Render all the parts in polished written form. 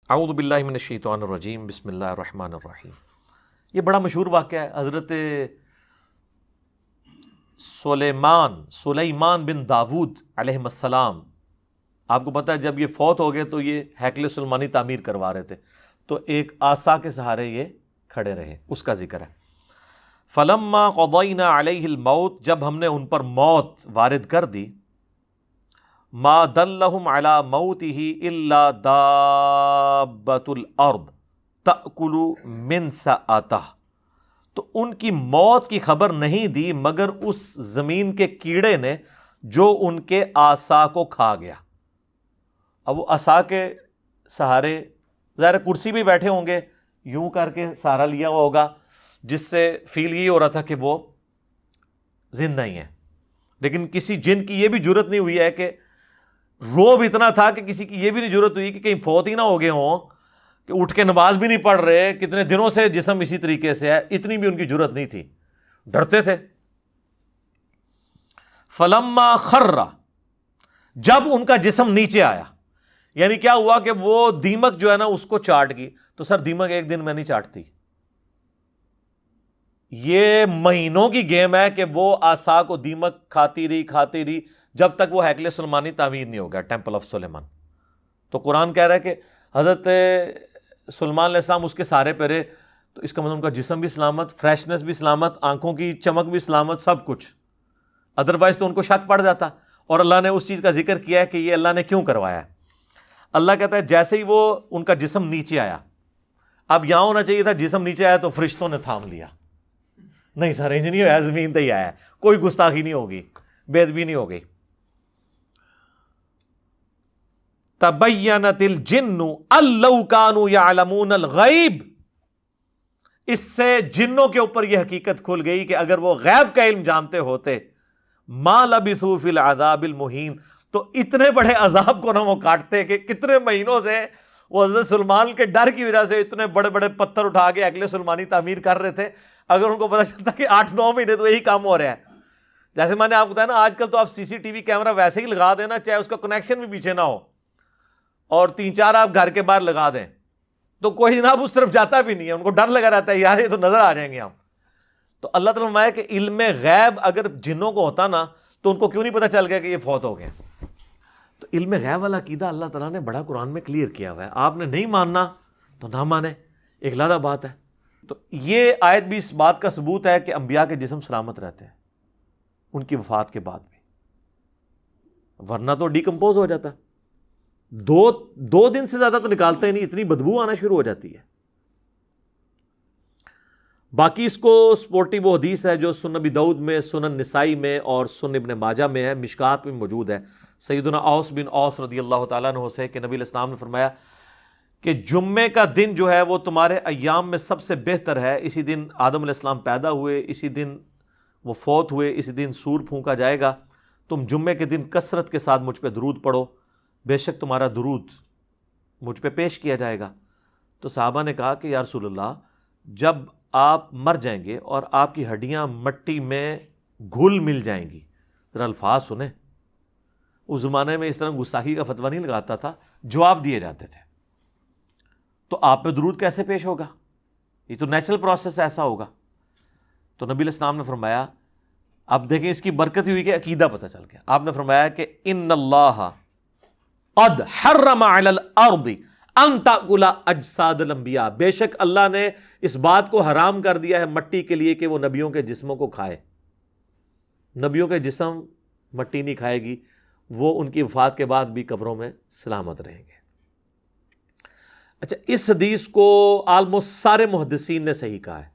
اعوذ باللہ من الشیطان الرجیم، بسم اللہ الرحمن الرحیم۔ یہ بڑا مشہور واقعہ ہے۔ حضرت سلیمان بن داود علیہ السلام، آپ کو پتہ ہے جب یہ فوت ہو گئے تو یہ ہیکل سلیمانی تعمیر کروا رہے تھے، تو ایک عصا کے سہارے یہ کھڑے رہے، اس کا ذکر ہے۔ فلما قضینا علیہ الموت، جب ہم نے ان پر موت وارد کر دی، ما دلہم علی موتہ الا دابۃ الارض تأکل من سأتہ، تو ان کی موت کی خبر نہیں دی مگر اس زمین کے کیڑے نے جو ان کے عصا کو کھا گیا۔ اب وہ عصا کے سہارے ظاہر کرسی بھی بیٹھے ہوں گے، یوں کر کے سہارا لیا ہوا ہوگا، جس سے فیل یہ ہو رہا تھا کہ وہ زندہ ہی ہیں، لیکن کسی جن کی یہ بھی جرت نہیں ہوئی ہے کہ روب اتنا تھا کہ کسی کی یہ بھی نہیں جرت ہوئی کہ کہیں فوت ہی نہ ہو گئے ہوں، کہ اٹھ کے نماز بھی نہیں پڑھ رہے، کتنے دنوں سے جسم اسی طریقے سے ہے، اتنی بھی ان کی جرت نہیں تھی، ڈرتے تھے۔ فلما خر، جب ان کا جسم نیچے آیا، یعنی کیا ہوا کہ وہ دیمک جو ہے نا اس کو چاٹ گئی۔ تو سر دیمک ایک دن میں نہیں چاٹتی، یہ مہینوں کی گیم ہے کہ وہ عصا کو دیمک کھاتی رہی جب تک وہ ہیکل سلیمانی تعمیر نہیں ہو گیا، ٹیمپل آف سلیمان۔ تو قرآن کہہ رہا ہے کہ حضرت سلیمان علیہ السلام اس کے سہارے پہ رہے، تو اس کا مطلب ان کا جسم بھی سلامت، فریشنس بھی سلامت، آنکھوں کی چمک بھی سلامت، سب کچھ۔ ادروائز تو ان کو شک پڑ جاتا، اور اللہ نے اس چیز کا ذکر کیا ہے کہ یہ اللہ نے کیوں کروایا ہے۔ اللہ کہتا ہے جیسے ہی وہ ان کا جسم نیچے آیا، اب یہاں ہونا چاہیے تھا جسم نیچے آیا تو فرشتوں نے تھام لیا، نہیں سر انج نہیں ہوا، زمین تے ہی آیا، کوئی گستاخی نہیں ہوگی، بے ادبی نہیں ہوگی۔ تبینت الجن ان لو کانوا یعلمون الغیب، اس سے جنوں کے اوپر یہ حقیقت کھل گئی کہ اگر وہ غیب کا علم جانتے ہوتے، ما لبثوا فی العذاب المہین، تو اتنے بڑے عذاب کو نہ وہ کاٹتے کہ کتنے مہینوں سے وہ حضرت سلیمان کے ڈر کی وجہ سے اتنے بڑے بڑے پتھر اٹھا کے ہیکل سلیمانی تعمیر کر رہے تھے، اگر ان کو پتہ چلتا کہ 8-9 مہینے تو یہی کام ہو رہا ہے۔ جیسے میں نے آپ کو بتایا نا، آج کل تو آپ سی سی ٹی وی کیمرہ ویسے ہی لگا دینا، چاہے اس کا کنیکشن بھی پیچھے نہ ہو، اور 3-4 آپ گھر کے باہر لگا دیں تو کوئی جناب اس طرف جاتا بھی نہیں ہے، ان کو ڈر لگا رہتا ہے یار یہ تو نظر آ جائیں گے ہم۔ تو اللہ تعالیٰ فرمایا کہ علم غیب اگر جنوں کو ہوتا نا تو ان کو کیوں نہیں پتہ چل گیا کہ یہ فوت ہو گئے۔ تو علم غیب والا عقیدہ اللہ تعالیٰ نے بڑا قرآن میں کلیئر کیا ہوا ہے، آپ نے نہیں ماننا تو نہ مانے، ایک علیحدہ بات ہے۔ تو یہ آیت بھی اس بات کا ثبوت ہے کہ انبیاء کے جسم سلامت رہتے ہیں ان کی وفات کے بعد بھی، ورنہ تو ڈیکمپوز ہو جاتا، دو دن سے زیادہ تو نکالتے ہی نہیں، اتنی بدبو آنا شروع ہو جاتی ہے۔ باقی اس کو سپورٹی وہ حدیث ہے جو سنن ابی داؤد میں، سنن نسائی میں اور سنن ابن ماجہ میں ہے، مشکات میں موجود ہے، سیدنا اوس بن اوس رضی اللہ تعالیٰ عنہ سے کہ نبی علیہ السلام نے فرمایا کہ جمعے کا دن جو ہے وہ تمہارے ایام میں سب سے بہتر ہے، اسی دن آدم علیہ السلام پیدا ہوئے، اسی دن وہ فوت ہوئے، اسی دن سور پھونکا جائے گا، تم جمعے کے دن کثرت کے ساتھ مجھ پہ درود پڑھو، بے شک تمہارا درود مجھ پہ پیش کیا جائے گا۔ تو صحابہ نے کہا کہ یا رسول اللہ، جب آپ مر جائیں گے اور آپ کی ہڈیاں مٹی میں گھل مل جائیں گی، ذرا الفاظ سنیں، اس زمانے میں اس طرح گستاخی کا فتویٰ نہیں لگاتا تھا، جواب دیے جاتے تھے، تو آپ پہ درود کیسے پیش ہوگا؟ یہ تو نیچرل پروسیس ایسا ہوگا۔ تو نبی علیہ السلام نے فرمایا، اب دیکھیں اس کی برکت ہوئی کہ عقیدہ پتہ چل گیا، آپ نے فرمایا کہ ان اللہ قد حرم علی الارض ان تاکل اجساد الانبیاء، بے شک اللہ نے اس بات کو حرام کر دیا ہے مٹی کے لیے کہ وہ نبیوں کے جسموں کو کھائے، نبیوں کے جسم مٹی نہیں کھائے گی، وہ ان کی وفات کے بعد بھی قبروں میں سلامت رہیں گے۔ اچھا، اس حدیث کو آلموسٹ سارے محدثین نے صحیح کہا ہے،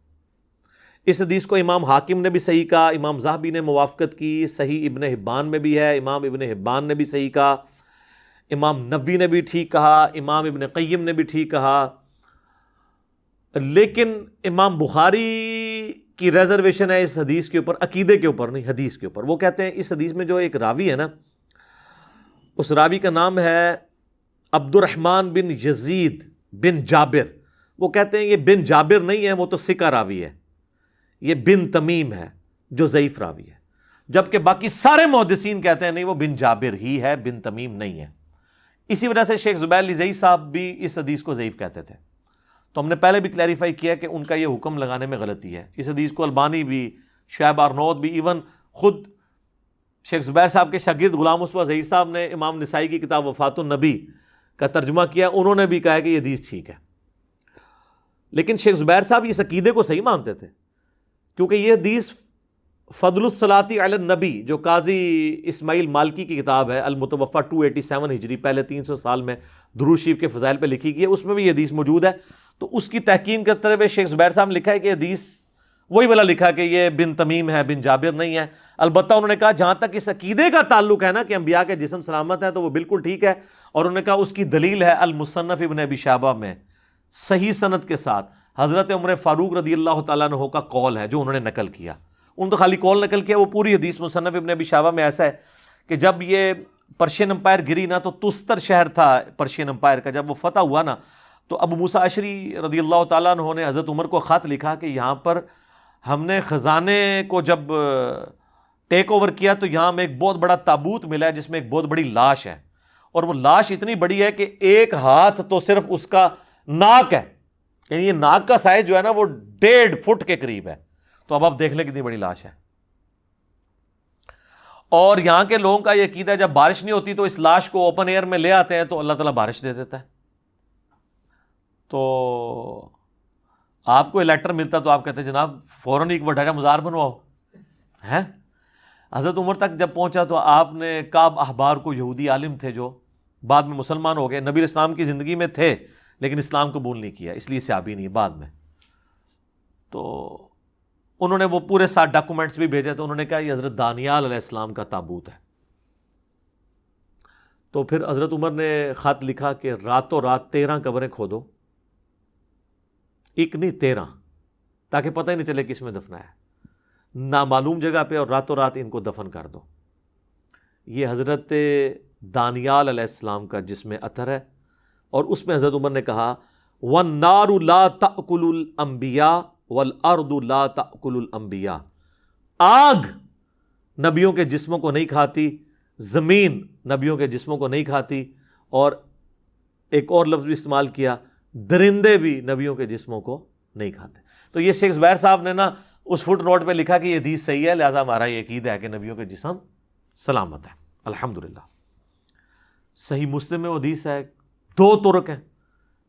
اس حدیث کو امام حاکم نے بھی صحیح کہا، امام ذہبی نے موافقت کی، صحیح ابن حبان میں بھی ہے، امام ابن حبان نے بھی صحیح کہا، امام نووی نے بھی ٹھیک کہا، امام ابن قیم نے بھی ٹھیک کہا، لیکن امام بخاری کی ریزرویشن ہے اس حدیث کے اوپر، عقیدے کے اوپر نہیں، حدیث کے اوپر۔ وہ کہتے ہیں اس حدیث میں جو ایک راوی ہے نا، اس راوی کا نام ہے عبد الرحمن بن یزید بن جابر، وہ کہتے ہیں یہ بن جابر نہیں ہے، وہ تو ثقہ راوی ہے، یہ بن تمیم ہے جو ضعیف راوی ہے، جبکہ باقی سارے محدثین کہتے ہیں نہیں وہ بن جابر ہی ہے، بن تمیم نہیں ہے، اسی وجہ سے شیخ زبیر لزئی صاحب بھی اس حدیث کو ضعیف کہتے تھے. تو ہم نے پہلے بھی کلیریفائی کیا کہ ان کا یہ حکم لگانے میں غلطی ہے. اس حدیث کو البانی بھی، شعیب آرنود بھی، ایون خود شیخ زبیر صاحب کے شاگرد غلام مصطفیٰ ظہیر صاحب نے امام نسائی کی کتاب وفات النبی کا ترجمہ کیا، انہوں نے بھی کہا کہ یہ حدیث ٹھیک ہے. لیکن شیخ زبیر صاحب اس عقیدے کو صحیح مانتے تھے، کیونکہ یہ حدیث فضل الصلاۃ علی النبی جو قاضی اسماعیل مالکی کی کتاب ہے المتوفہ 287 ہجری، پہلے 300 سال میں درود شریف کے فضائل پہ لکھی گئی ہے، اس میں بھی یہ حدیث موجود ہے. تو اس کی تحقیق کرتے ہوئے شیخ زبیر صاحب نے لکھا ہے کہ حدیث وہی والا لکھا کہ یہ بن تمیم ہے، بن جابر نہیں ہے. البتہ انہوں نے کہا جہاں تک اس عقیدے کا تعلق ہے نا کہ انبیاء کے جسم سلامت ہیں تو وہ بالکل ٹھیک ہے. اور انہوں نے کہا اس کی دلیل ہے المصنف ابن ابی شیبہ میں صحیح سند کے ساتھ حضرت عمر فاروق رضی اللہ تعالیٰ عنہ کا قول ہے جو انہوں نے نقل کیا. انہوں نے تو خالی قول نقل کیا، وہ پوری حدیث مصنف ابن ابی شیبہ میں ایسا ہے کہ جب یہ پرشین امپائر گری نا، تو تستر شہر تھا پرشین امپائر کا، جب وہ فتح ہوا نا تو ابو موسیٰ اشعری رضی اللہ تعالیٰ عنہ نے حضرت عمر کو خط لکھا کہ یہاں پر ہم نے خزانے کو جب ٹیک اوور کیا تو یہاں میں ایک بہت بڑا تابوت ملا ہے جس میں ایک بہت بڑی لاش ہے، اور وہ لاش اتنی بڑی ہے کہ ایک ہاتھ تو صرف اس کا ناک ہے، یعنی یہ ناک کا سائز جو ہے نا وہ 1.5 فٹ کے قریب ہے. تو اب آپ دیکھ لیں کتنی بڑی لاش ہے. اور یہاں کے لوگوں کا یہ عقیدہ ہے جب بارش نہیں ہوتی تو اس لاش کو اوپن ایئر میں لے آتے ہیں تو اللہ تعالیٰ بارش دے دیتا ہے. تو آپ کو لیٹر ملتا تو آپ کہتے ہیں جناب فوراً ایک وڈا کا مزار بنواؤ ہے. حضرت عمر تک جب پہنچا تو آپ نے کعب احبار کو، یہودی عالم تھے جو بعد میں مسلمان ہو گئے، نبی علیہ السلام کی زندگی میں تھے لیکن اسلام قبول نہیں کیا، اس لیے صحابی نہیں بعد میں. تو انہوں نے وہ پورے ساتھ ڈاکومنٹس بھی بھیجے، تو انہوں نے کہا یہ حضرت دانیال علیہ السلام کا تابوت ہے. تو پھر حضرت عمر نے خط لکھا کہ راتوں رات 13 قبریں کھودو، ایک نہیں 13، تاکہ پتہ ہی نہیں چلے کس میں دفنا ہے، نامعلوم جگہ پہ، اور راتوں رات ان کو دفن کر دو. یہ حضرت دانیال علیہ السلام کا جس میں اثر ہے. اور اس میں حضرت عمر نے کہا وَالنَّارُ لَا تَأْكُلُ الْأَنْبِيَاءَ وَالْأَرْضُ لَا تَأْكُلُ الْأَنْبِيَاءَ، آگ نبیوں کے جسموں کو نہیں کھاتی، زمین نبیوں کے جسموں کو نہیں کھاتی، اور ایک اور لفظ بھی استعمال کیا درندے بھی نبیوں کے جسموں کو نہیں کھاتے. تو یہ شیخ زبیر صاحب نے نا اس فٹ نوٹ پہ لکھا کہ یہ حدیث صحیح ہے، لہٰذا ہمارا یہ عقیدہ ہے کہ نبیوں کے جسم سلامت ہے. الحمدللہ. صحیح مسلم میں وہ حدیث ہے، 2 طرق ہیں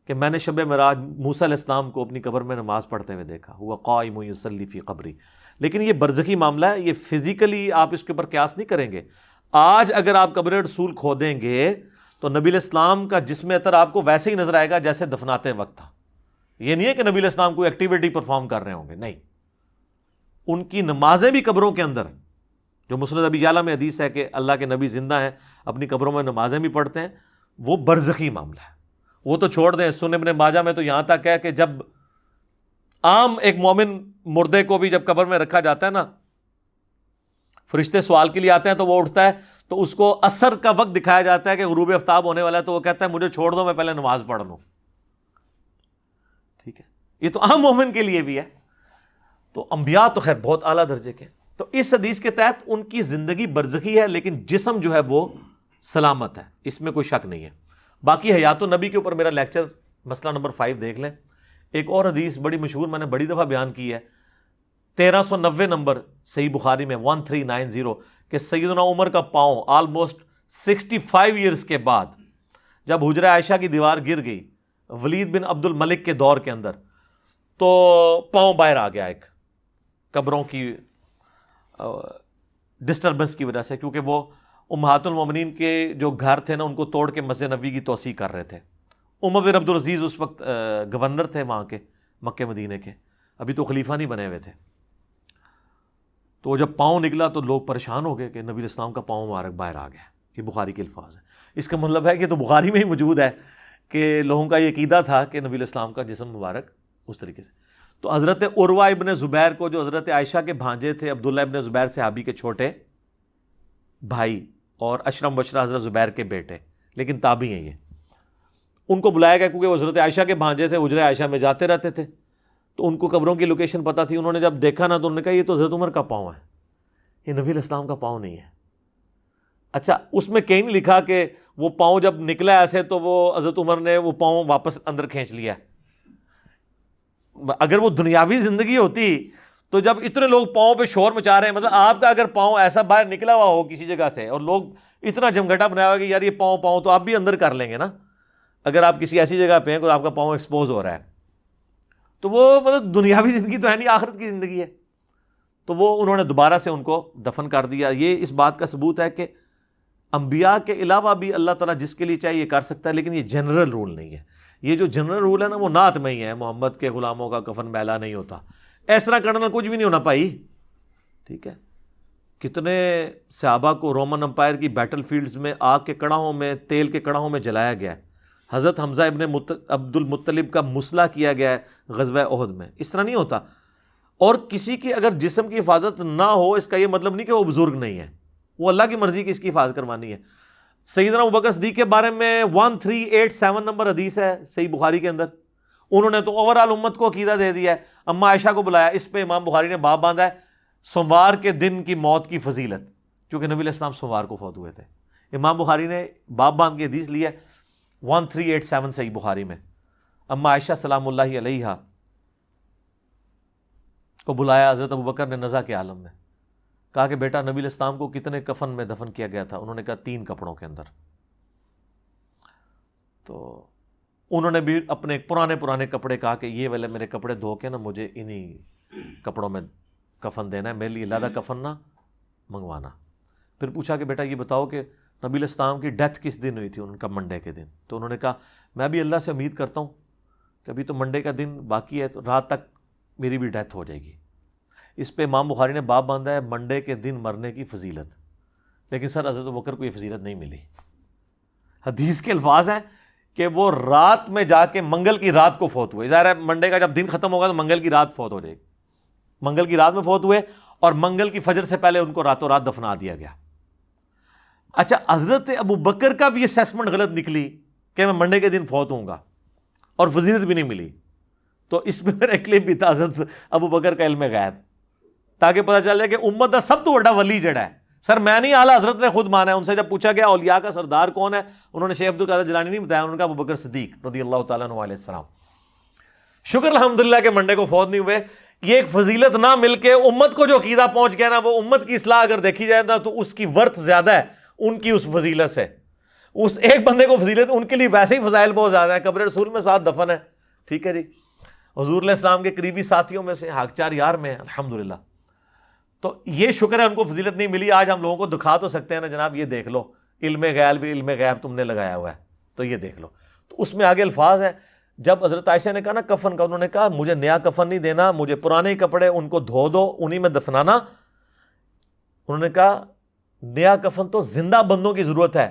کہ میں نے شب معراج موسیٰ علیہ السلام کو اپنی قبر میں نماز پڑھتے ہوئے دیکھا، ہوا قائم یصلی فی قبری. لیکن یہ برزخی معاملہ ہے، یہ فزیکلی آپ اس کے اوپر قیاس نہیں کریں گے. آج اگر آپ قبر رسول کھودیں گے تو نبی علیہ السلام کا جسم اطہر آپ کو ویسے ہی نظر آئے گا جیسے دفناتے وقت تھا. یہ نہیں ہے کہ نبی علیہ السلام کوئی ایکٹیویٹی پرفارم کر رہے ہوں گے، نہیں. ان کی نمازیں بھی قبروں کے اندر، جو مسند ابی یعلا میں حدیث ہے کہ اللہ کے نبی زندہ ہیں، اپنی قبروں میں نمازیں بھی پڑھتے ہیں، وہ برزخی معاملہ ہے. وہ تو چھوڑ دیں، سنن ابن ماجہ میں تو یہاں تک ہے کہ جب عام ایک مومن مردے کو بھی جب قبر میں رکھا جاتا ہے نا، فرشتے سوال کے لیے آتے ہیں تو وہ اٹھتا ہے تو اس کو عصر کا وقت دکھایا جاتا ہے کہ غروب آفتاب ہونے والا ہے، تو وہ کہتا ہے مجھے چھوڑ دو، میں پہلے نماز پڑھ لوں. ٹھیک ہے، یہ تو عام مومن کے لیے بھی ہے. تو انبیاء تو خیر بہت اعلیٰ درجے کے. تو اس حدیث کے تحت ان کی زندگی برزخی ہے لیکن جسم جو ہے وہ سلامت ہے، اس میں کوئی شک نہیں ہے. باقی حیات النبی کے اوپر میرا لیکچر مسئلہ نمبر 5 دیکھ لیں. ایک اور حدیث بڑی مشہور میں نے بڑی دفعہ بیان کی ہے، 1390 نمبر صحیح بخاری میں 1390، کہ سیدنا عمر کا پاؤں آلموسٹ 65 ایئرز کے بعد جب حجرہ عائشہ کی دیوار گر گئی ولید بن عبد الملک کے دور کے اندر، تو پاؤں باہر آ گیا ایک قبروں کی ڈسٹربنس کی وجہ سے، کیونکہ وہ امہات المومنین کے جو گھر تھے نا ان کو توڑ کے مسجد نبوی کی توسیع کر رہے تھے. عمر بن عبد العزیز اس وقت گورنر تھے وہاں کے، مکہ مدینے کے، ابھی تو خلیفہ نہیں بنے ہوئے تھے. تو جب پاؤں نکلا تو لوگ پریشان ہو گئے کہ نبی علیہ السلام کا پاؤں مبارک باہر آ گیا. یہ بخاری کے الفاظ ہیں. اس کا مطلب ہے کہ تو بخاری میں ہی موجود ہے کہ لوگوں کا یہ عقیدہ تھا کہ نبی علیہ السلام کا جسم مبارک اس طریقے سے. تو حضرت عروہ ابن زبیر کو، جو حضرت عائشہ کے بھانجے تھے، عبداللہ ابن زبیر صحابی کے چھوٹے بھائی اور اشرم بشرا حضرت زبیر کے بیٹے، لیکن تابعی ہیں، یہ ان کو بلایا گیا کیونکہ وہ حضرت عائشہ کے بھانجے تھے، حجرہ عائشہ میں جاتے رہتے تھے، تو ان کو قبروں کی لوکیشن پتہ تھی. انہوں نے جب دیکھا نا تو انہوں نے کہا یہ تو حضرت عمر کا پاؤں ہے، یہ نبی علیہ السلام کا پاؤں نہیں ہے. اچھا اس میں کہیں نہیں لکھا کہ وہ پاؤں جب نکلا ایسے تو وہ حضرت عمر نے وہ پاؤں واپس اندر کھینچ لیا. اگر وہ دنیاوی زندگی ہوتی تو جب اتنے لوگ پاؤں پہ شور مچا رہے ہیں, مطلب آپ کا اگر پاؤں ایسا باہر نکلا ہوا ہو کسی جگہ سے اور لوگ اتنا جمگھٹا بنایا ہوا کہ یار یہ پاؤں تو آپ بھی اندر کر لیں گے نا, اگر آپ کسی ایسی جگہ پہ ہیں کہ آپ کا پاؤں ایکسپوز ہو رہا ہے, تو وہ مطلب دنیاوی زندگی تو ہے نہیں, آخرت کی زندگی ہے. تو وہ انہوں نے دوبارہ سے ان کو دفن کر دیا. یہ اس بات کا ثبوت ہے کہ انبیاء کے علاوہ بھی اللہ تعالیٰ جس کے لیے چاہیے یہ کر سکتا ہے, لیکن یہ جنرل رول نہیں ہے. یہ جو جنرل رول ہے نا وہ نعت میں ہی ہے, محمد کے غلاموں کا کفن میلا نہیں ہوتا. اس طرح کرنا کچھ بھی نہیں ہونا بھائی, ٹھیک ہے. کتنے صحابہ کو رومن امپائر کی بیٹل فیلڈز میں آگ کے کڑاہوں میں, تیل کے کڑاہوں میں جلایا گیا ہے. حضرت حمزہ ابن عبد المطلب کا مسلح کیا گیا ہے غزوہ احد میں. اس طرح نہیں ہوتا. اور کسی کی اگر جسم کی حفاظت نہ ہو اس کا یہ مطلب نہیں کہ وہ بزرگ نہیں ہے, وہ اللہ کی مرضی کی اس کی حفاظت کروانی ہے. سیدنا ابوبکر صدیق کے بارے میں 1387 نمبر حدیث ہے صحیح بخاری کے اندر. انہوں نے تو اوور آل امت کو عقیدہ دے دیا ہے. اما عائشہ کو بلایا, اس پہ امام بخاری نے باب باندھا ہے سوموار کے دن کی موت کی فضیلت, کیونکہ نبی علیہ السلام سوموار کو فوت ہوئے تھے. امام بخاری نے باب باندھ کے حدیث لی ہے 1387 صحیح بخاری میں. اما عائشہ سلام اللہ علیہا کو بلایا حضرت ابوبکر نے نزا کے عالم میں, کہا کہ بیٹا نبی علیہ السلام کو کتنے کفن میں دفن کیا گیا تھا؟ انہوں نے کہا 3 کپڑوں کے اندر. تو انہوں نے بھی اپنے پرانے کپڑے کہا کہ یہ والے میرے کپڑے دھو کے نا مجھے انہی کپڑوں میں کفن دینا ہے, میرے لیے علیحدہ کفن نہ منگوانا. پھر پوچھا کہ بیٹا یہ بتاؤ کہ نبی علیہ السلام کی ڈیتھ کس دن ہوئی تھی؟ ان کا منڈے کے دن. تو انہوں نے کہا میں بھی اللہ سے امید کرتا ہوں کہ ابھی تو منڈے کا دن باقی ہے, تو رات تک میری بھی ڈیتھ ہو جائے گی. اس پہ امام بخاری نے باب باندھا ہے منڈے کے دن مرنے کی فضیلت. لیکن سر حضرت ابوبکر کو یہ فضیلت نہیں ملی. حدیث کے الفاظ ہیں کہ وہ رات میں جا کے منگل کی رات کو فوت ہوئے. ظاہر ہے منڈے کا جب دن ختم ہوگا تو منگل کی رات فوت ہو جائے گی. منگل کی رات میں فوت ہوئے اور منگل کی فجر سے پہلے ان کو راتوں رات دفنا دیا گیا. اچھا حضرت ابوبکر کا بھی اسیسمنٹ غلط نکلی کہ میں منڈے کے دن فوت ہوں گا اور فضیلت بھی نہیں ملی. تو اس میں میرا کلپ بھی تھا حضرت ابوبکر کا علم غیب, تاکہ پتہ چل جائے کہ امت کا سب تو بڑا ولی جڑا ہے. سر میں نہیں, اعلیٰ حضرت نے خود مانا ہے. ان سے جب پوچھا گیا اولیاء کا سردار کون ہے, انہوں نے شیخ عبد القادر جیلانی نہیں بتایا, انہوں نے کہا ابوبکر صدیق رضی اللہ تعالیٰ عنہ علیہ السلام. شکر الحمدللہ کہ منڈے کو فوت نہیں ہوئے. یہ ایک فضیلت نہ مل کے امت کو جو عقیدہ پہنچ گیا نا, وہ امت کی اصلاح اگر دیکھی جائے نا تو اس کی ورث زیادہ ہے ان کی اس فضیلت سے. اس ایک بندے کو فضیلت, ان کے لیے ویسے ہی فضائل بہت زیادہ ہے. قبر رسول میں ساتھ دفن ہے, ٹھیک ہے جی, حضور علیہ السلام کے قریبی ساتھیوں میں سے حق چار یار میں ہے الحمدللہ. تو یہ شکر ہے ان کو فضیلت نہیں ملی. آج ہم لوگوں کو دکھا تو سکتے ہیں نا جناب, یہ دیکھ لو علم غیب بھی علم غیب تم نے لگایا ہوا ہے, تو یہ دیکھ لو. تو اس میں آگے الفاظ ہے, جب حضرت عائشہ نے کہا نا کفن کا, انہوں نے کہا مجھے نیا کفن نہیں دینا, مجھے پرانے کپڑے ان کو دھو دو, انہی میں دفنانا. انہوں نے کہا نیا کفن تو زندہ بندوں کی ضرورت ہے,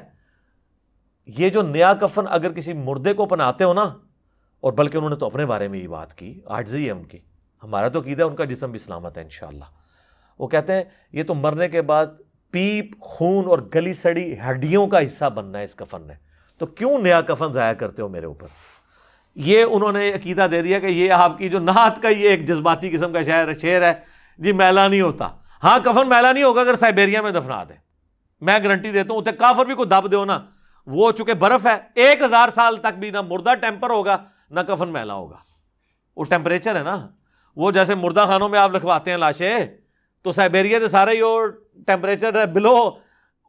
یہ جو نیا کفن اگر کسی مردے کو پہناتے ہو نا, اور بلکہ انہوں نے تو اپنے بارے میں یہ بات کی, عاجزی ہے ان کی, ہمارا تو عقیدہ ہے ان کا جسم بھی سلامت ہے انشاءاللہ. وہ کہتے ہیں یہ تو مرنے کے بعد پیپ, خون اور گلی سڑی ہڈیوں کا حصہ بننا ہے اس کفن نے, تو کیوں نیا کفن ضائع کرتے ہو میرے اوپر. یہ انہوں نے عقیدہ دے دیا کہ یہ آپ کی جو نعت کا یہ ایک جذباتی قسم کا شعر ہے جی, میلا نہیں ہوتا. ہاں کفن میلا نہیں ہوگا اگر سائبیریا میں دفنا دے, میں گارنٹی دیتا ہوں. اتنے کافر بھی کو دب دو نا, وہ چونکہ برف ہے 1000 سال تک بھی نہ مردہ ٹیمپر ہوگا نہ کفن میلا ہوگا. وہ ٹیمپریچر ہے نا, وہ جیسے مردہ خانوں میں آپ لکھواتے ہیں لاشیں, تو سائبیریا دے سارے ہی ٹیمپریچر بلو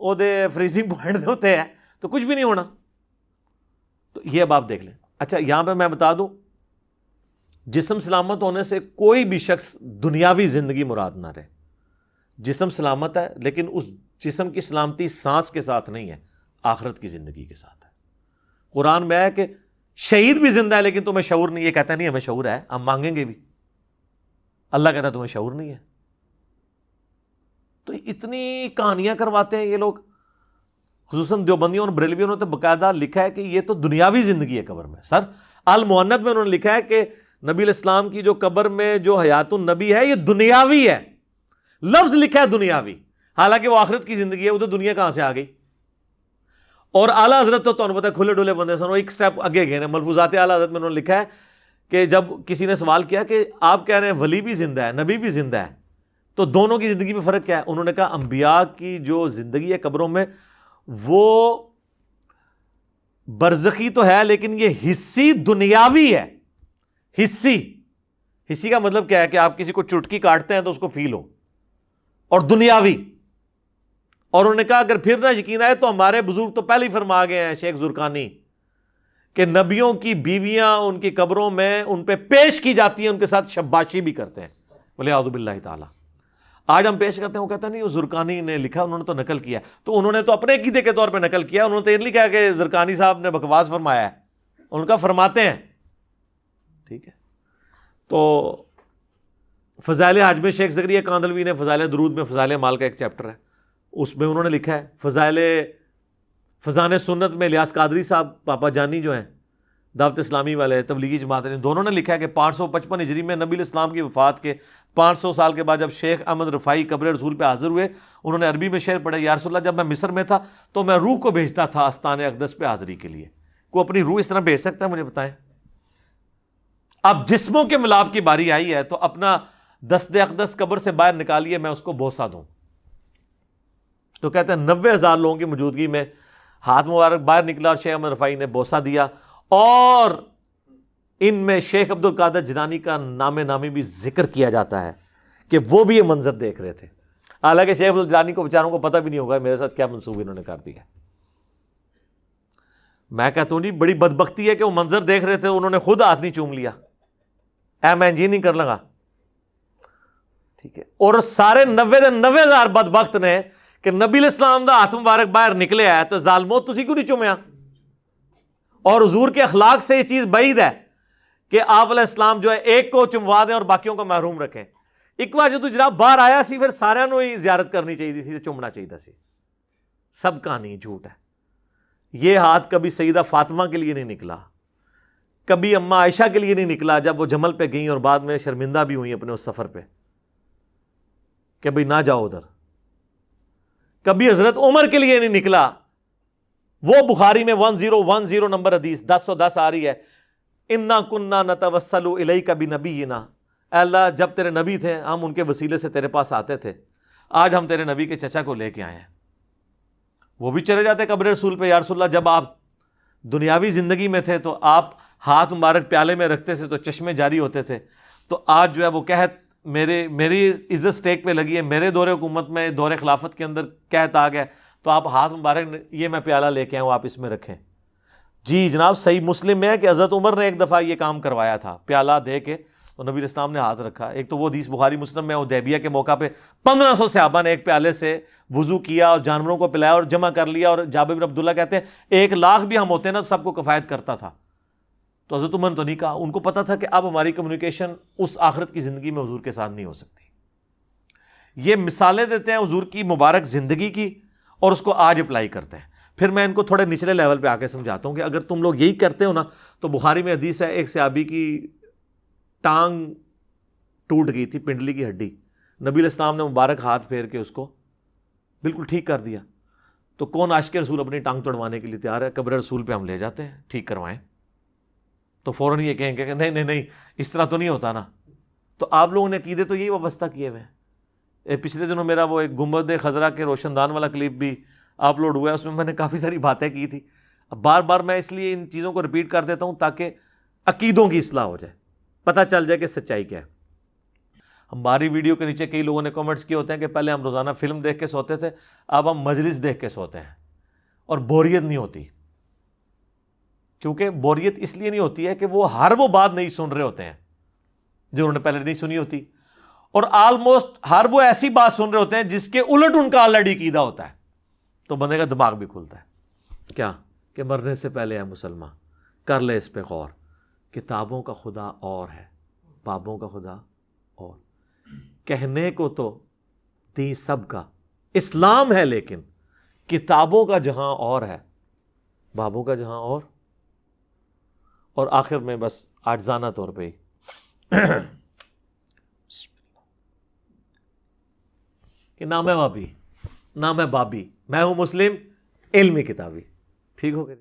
وہ دے فریزنگ پوائنٹ دے ہوتے ہیں, تو کچھ بھی نہیں ہونا. تو یہ اب آپ دیکھ لیں. اچھا یہاں پہ میں بتا دوں, جسم سلامت ہونے سے کوئی بھی شخص دنیاوی زندگی مراد نہ رہے. جسم سلامت ہے لیکن اس جسم کی سلامتی سانس کے ساتھ نہیں ہے, آخرت کی زندگی کے ساتھ ہے. قرآن میں ہے کہ شہید بھی زندہ ہے لیکن تمہیں شعور نہیں. یہ کہتا نہیں ہمیں شعور ہے, ہم مانگیں گے بھی. اللہ کہتا ہے تمہیں شعور نہیں ہے. تو اتنی کہانیاں کرواتے ہیں یہ لوگ, خصوصاً دیوبندیوں اور بریلویوں نے تو باقاعدہ لکھا ہے کہ یہ تو دنیاوی زندگی ہے قبر میں. سر المؤنت میں انہوں نے لکھا ہے کہ نبی علیہ السلام کی جو قبر میں جو حیات النبی ہے یہ دنیاوی ہے, لفظ لکھا ہے دنیاوی, حالانکہ وہ آخرت کی زندگی ہے. وہ تو دنیا کہاں سے آ گئی. اور اعلیٰ حضرت تو تمہیں پتہ ہے کھلے ڈولے بندے سن, ایک سٹیپ آگے گئے ہیں. ملفوظات اعلیٰ حضرت میں انہوں نے لکھا ہے کہ جب کسی نے سوال کیا کہ آپ کہہ رہے ہیں ولی بھی زندہ ہے نبی بھی زندہ ہے, تو دونوں کی زندگی میں فرق کیا ہے؟ انہوں نے کہا انبیاء کی جو زندگی ہے قبروں میں وہ برزخی تو ہے لیکن یہ حصی دنیاوی ہے. حصی کا مطلب کیا ہے کہ آپ کسی کو چٹکی کاٹتے ہیں تو اس کو فیل ہو, اور دنیاوی. اور انہوں نے کہا اگر پھر نہ یقین آئے تو ہمارے بزرگ تو پہلے ہی فرما گئے ہیں, شیخ زرقانی, کہ نبیوں کی بیویاں ان کی قبروں میں ان پہ پیش کی جاتی ہیں, ان کے ساتھ شباشی بھی کرتے ہیں. بولے اعوذ باللہ تعالی. آج ہم پیش کرتے ہیں, وہ کہتا نہیں وہ زرقانی نے لکھا, انہوں نے تو نقل کیا. تو انہوں نے تو اپنے عقیدے کے طور پہ نقل کیا, انہوں نے تو یہ نہیں کہا کہ زرقانی صاحب نے بکواس فرمایا ہے, ان کا فرماتے ہیں. ٹھیک ہے. تو فضائل حج میں شیخ زکریا کاندلوی نے فضائل درود میں فضائل مال کا ایک چیپٹر ہے, اس میں انہوں نے لکھا ہے. فضان سنت میں الیاس قادری صاحب پاپا جانی جو ہیں دعوت اسلامی والے تبلیغی جماعت نے, دونوں نے لکھا ہے کہ 555 ہجری میں نبی الاسلام کی وفات کے 500 سال کے بعد جب شیخ احمد رفاعی قبر رسول پہ حاضر ہوئے, انہوں نے عربی میں شعر پڑھا, یا رسول اللہ جب میں مصر میں تھا تو میں روح کو بھیجتا تھا آستان اقدس پہ حاضری کے لیے. کوئی اپنی روح اس طرح بھیج سکتا ہے؟ مجھے بتائیں. اب جسموں کے ملاپ کی باری آئی ہے تو اپنا دست اقدس قبر سے باہر نکالیے, میں اس کو بوسہ دوں. تو کہتے ہیں 90,000 لوگوں کی موجودگی میں ہاتھ مبارک باہر نکلا اور شیخ احمد رفاعی نے بوسہ دیا, اور ان میں شیخ عبد القادر جیلانی کا نام نامی بھی ذکر کیا جاتا ہے کہ وہ بھی یہ منظر دیکھ رہے تھے. حالانکہ شیخ عبد الجیلانی کو بیچاروں کو پتہ بھی نہیں ہوگا میرے ساتھ کیا منسوب انہوں نے کر دیا. میں کہتا ہوں جی بڑی بدبختی ہے کہ وہ منظر دیکھ رہے تھے, انہوں نے خود ہاتھ نہیں چوم لیا, میں جی نہیں کر لگا. ٹھیک ہے. اور سارے 90,000 بدبخت نے کہ نبی الاسلام دا ہاتھ مبارک باہر نکلے ہے تو ظالمو تسی کیوں نہیں چومیا؟ اور حضور کے اخلاق سے یہ چیز بعید ہے کہ آپ علیہ السلام جو ہے ایک کو چموا دیں اور باقیوں کو محروم رکھیں. ایک بار جو تو جناب باہر آیا سی پھر سارے نو ہی زیارت کرنی چاہیے سی, چومنا چاہیے سی. سب کہانی جھوٹ ہے. یہ ہاتھ کبھی سیدہ فاطمہ کے لیے نہیں نکلا, کبھی اماں عائشہ کے لیے نہیں نکلا جب وہ جمل پہ گئیں اور بعد میں شرمندہ بھی ہوئی اپنے اس سفر پہ کہ بھئی نہ جاؤ ادھر. کبھی حضرت عمر کے لیے نہیں نکلا. وہ بخاری میں 1010 نمبر حدیث 1010 آ رہی ہے, انا کننا نتوسل الیک بنبینا, اے اللہ جب تیرے نبی تھے ہم ان کے وسیلے سے تیرے پاس آتے تھے, آج ہم تیرے نبی کے چچا کو لے کے آئے ہیں. وہ بھی چلے جاتے قبر رسول پہ, یا رسول اللہ جب آپ دنیاوی زندگی میں تھے تو آپ ہاتھ مبارک پیالے میں رکھتے تھے تو چشمے جاری ہوتے تھے, تو آج جو ہے وہ قحط میری عزت سٹیک پہ لگی ہے, میرے دور حکومت میں دور خلافت کے اندر قحط آ گیا, تو آپ ہاتھ مبارک یہ میں پیالہ لے کے آؤں آپ اس میں رکھیں. جی جناب صحیح مسلم میں ہے کہ حضرت عمر نے ایک دفعہ یہ کام کروایا تھا, پیالہ دے کے تو نبی الاسلام نے ہاتھ رکھا. ایک تو وہ حدیث بخاری مسلم میں حدیبیہ کے موقع پہ 1500 صحابہ نے ایک پیالے سے وضو کیا اور جانوروں کو پلایا اور جمع کر لیا, اور جابر بن عبداللہ کہتے ہیں 1,00,000 بھی ہم ہوتے نا تو سب کو کفایت کرتا تھا. تو حضرت عمر تو نہیں کہا, ان کو پتا تھا کہ اب ہماری کمیونیکیشن اس آخرت کی زندگی میں حضور کے ساتھ نہیں ہو سکتی. یہ مثالیں دیتے ہیں حضور کی مبارک زندگی کی اور اس کو آج اپلائی کرتے ہیں. پھر میں ان کو تھوڑے نچلے لیول پہ آ کے سمجھاتا ہوں کہ اگر تم لوگ یہی کرتے ہو نا, تو بخاری میں حدیث ہے ایک صحابی کی ٹانگ ٹوٹ گئی تھی, پنڈلی کی ہڈی, نبی علیہ السلام نے مبارک ہاتھ پھیر کے اس کو بالکل ٹھیک کر دیا. تو کون عاشق رسول اپنی ٹانگ توڑوانے کے لیے تیار ہے؟ قبر رسول پہ ہم لے جاتے ہیں ٹھیک کروائیں. تو فوراً یہ کہیں گے کہ نہیں نہیں نہیں اس طرح تو نہیں ہوتا نا. تو آپ لوگوں نے عقیدے تو یہی وابستہ کیے ہوئے ہیں. پچھلے دنوں میرا وہ ایک گنبد خضرا کے روشن دان والا کلپ بھی اپلوڈ ہوا ہے, اس میں نے کافی ساری باتیں کی تھی. اب بار بار میں اس لیے ان چیزوں کو ریپیٹ کر دیتا ہوں تاکہ عقیدوں کی اصلاح ہو جائے, پتہ چل جائے کہ سچائی کیا ہے. ہماری ویڈیو کے نیچے کئی لوگوں نے کمنٹس کیے ہوتے ہیں کہ پہلے ہم روزانہ فلم دیکھ کے سوتے تھے, اب ہم مجلس دیکھ کے سوتے ہیں اور بوریت نہیں ہوتی. کیونکہ بوریت اس لیے نہیں ہوتی ہے کہ وہ ہر وہ بات نہیں سن رہے ہوتے ہیں جو انہوں نے پہلے نہیں سنی ہوتی, اور آلموسٹ ہر وہ ایسی بات سن رہے ہوتے ہیں جس کے الٹ ان کا آلریڈی عقیدہ ہوتا ہے. تو بندے کا دماغ بھی کھلتا ہے کیا کہ مرنے سے پہلے ہے مسلمان, کر لے اس پہ غور. کتابوں کا خدا اور ہے, بابوں کا خدا اور. کہنے کو تو دین سب کا اسلام ہے, لیکن کتابوں کا جہاں اور ہے, بابوں کا جہاں اور. اور آخر میں بس عاجزانہ طور پہ کہ نام ہے بابی, نام ہے بابی, میں ہوں مسلم علمی کتابی. ٹھیک ہو گیا.